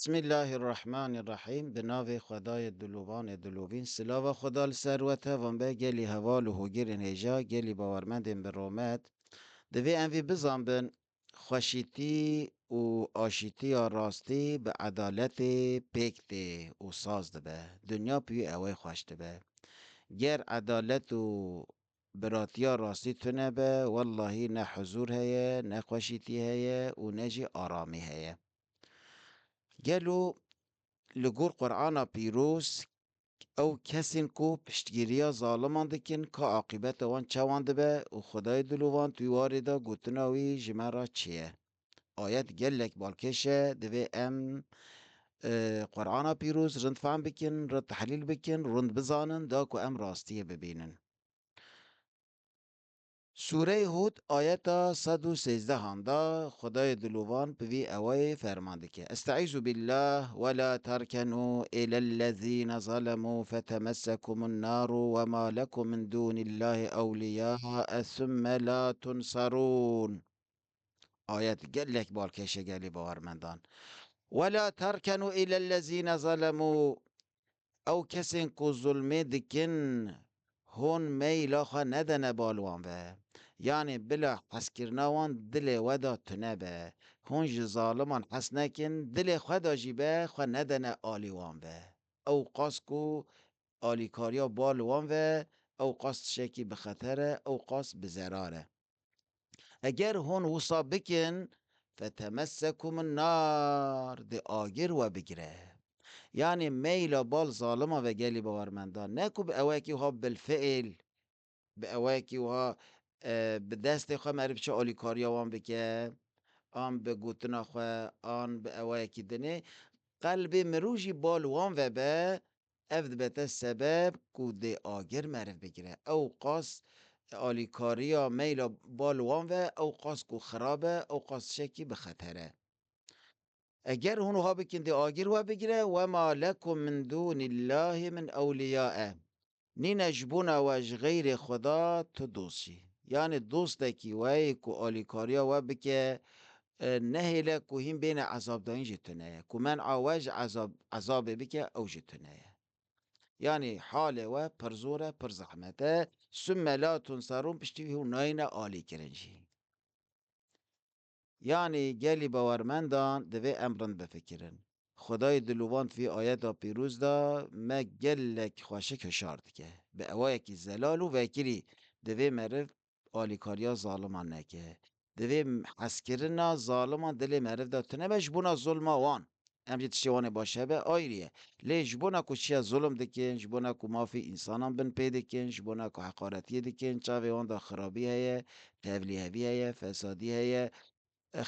بسم الله الرحمن الرحیم. به نام خدای دلوان دلوین. سلاو خدا لسروته وان به گلی هوال و هوگیر نیجا گلی باورمند به رومت دوی انوی بزن بن خوشیتی و آشیتی و راستی به عدالت پیکته و ساز دبه دنیا پی اوی خوش دبه گر عدالت و براتیا راستی تونه به والله نه حضور هیه نه خوشیتی هیه و نه جی آرامی هیه گلو لگور قرآن پیروز او کسین کو پشتگیریا ظالمان دکن که عاقبت وان چوان دبه و خدای دلوان توی واردا گوتناوی جمرا چیه آیت گلک بالکشه دوی ام قرآن پیروز رند فهم بکن رند تحلیل بکن رند بزانن دا که ام راستیه ببینن. سوره هود آیت 113 هاندا خدای دلوان بوی اوی فرمانده که استعیذ بالله ولا ترکنوا الى الذين ظلموا فتمسكم النار وما لكم من دون الله اولیاء ثم لا تنصرون. آیت گلک بالکشه گلی باورمندان. ولا ترکنوا الى الذين ظلموا او کسین کو ظلمه دکن هون میلا خوا ندنه بالوان به یعنی بلا حس کرناوان دل ودا تنه به هون جی ظالمان حس نکن دل خدا جی به خوا ندنه آلیوان به او قاسکو آلیکاریا بالوان به او قاس شکی به خطره او قاس به زراره اگر هون وصا بکن فتمسکم النار ده آگر و بگیره یعنی میل بال ظالمه و گلی باورمندان نکو به اواکی ها بالفعل به اواکی ها به دست خواه معرف چه آلیکاریا وان بکه آن به گوتنا خواه آن به اواکی دنه قلب مروجی بال وان و به افد بته سبب کو ده آگر معرف بگیره او قاس آلیکاریا میل بال وان و او قاس کو خرابه او قاس شکی به خطره اگر هونوها بکن دی آگیر و بگیره و ما لکم من دون الله من اولیاء نی نجبونا وش غیر خدا تو دوستی یعنی دوست کی وی کو آلیکاریا و بکه نهیله کو هیم بین عذاب داین جتنه کو من عواج عذاب بکه او جتنه یعنی حال و پرزوره پر زحمته ثم لا تنصرون پشتی هون ناین آلی کرنجی یعنی گلی باورمندان دوی امرن بفکرن خدای دلوان فی آیت پیروز دا ما گلک خوشک هشارد که به اوای کی زلال و وکری دوی مرف آلیکاریا ظالمان نکه دوی حسکرنا ظالمان دل مرف دا تنبش بونا ظلم وان امجی تشوانه باشه به آیریه لی جبونا کو چیا ظلم دکن جبونا کو مافی انسانان بن پیدا کن جبونا کو حقارتی دکن چاوی وان دا خرابی هیه تبلیغی هیه فسادی هیه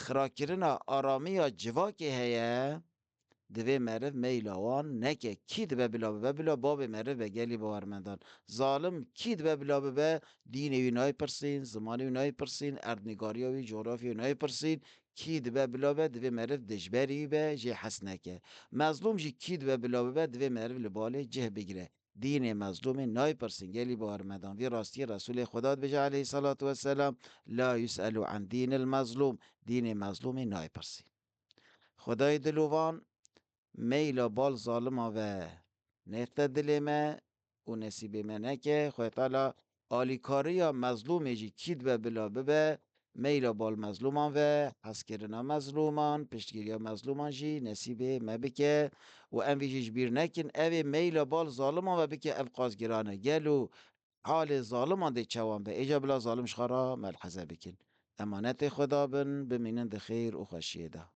خراکرنا آرامی یا جواکی هیه دوی مرف میلاوان نکه کی دبه بلا باب مرف به گلی باورمندان ظالم کی دبه بلا به دین وینای پرسین زمان وینای پرسین اردنگاری وی جغرافی وینای پرسین کی دبه بلا به دوی مرف دجبری به جه حس نکه مظلوم جی کی دبه بلا به دوی مرف لباله جه بگیره دین مظلوم نای پرسین گلی باورمندان وی راستی رسول خدا بجه علیه الصلاة و السلام لا یسألو عن دین المظلوم دین مظلوم نای پرسین خدای دلوان میل بال ظالما و نفت دلمه و نصیب منه که خواه تعالی آلیکاری یا مظلوم جی کید به بلا ببه میل بال مظلومان و حسکرنا مظلومان پشتگیری مظلومان جی نصیب مبکه و ام ویجیش بیر نکن اوی میل بال ظالمان و بکه اف قازگرانه گلو حال ظالمان ده چوان به ایجا بلا ظالم شخارا ملحظه بکن امانت خدا بن بمینند خیر و خوشیه ده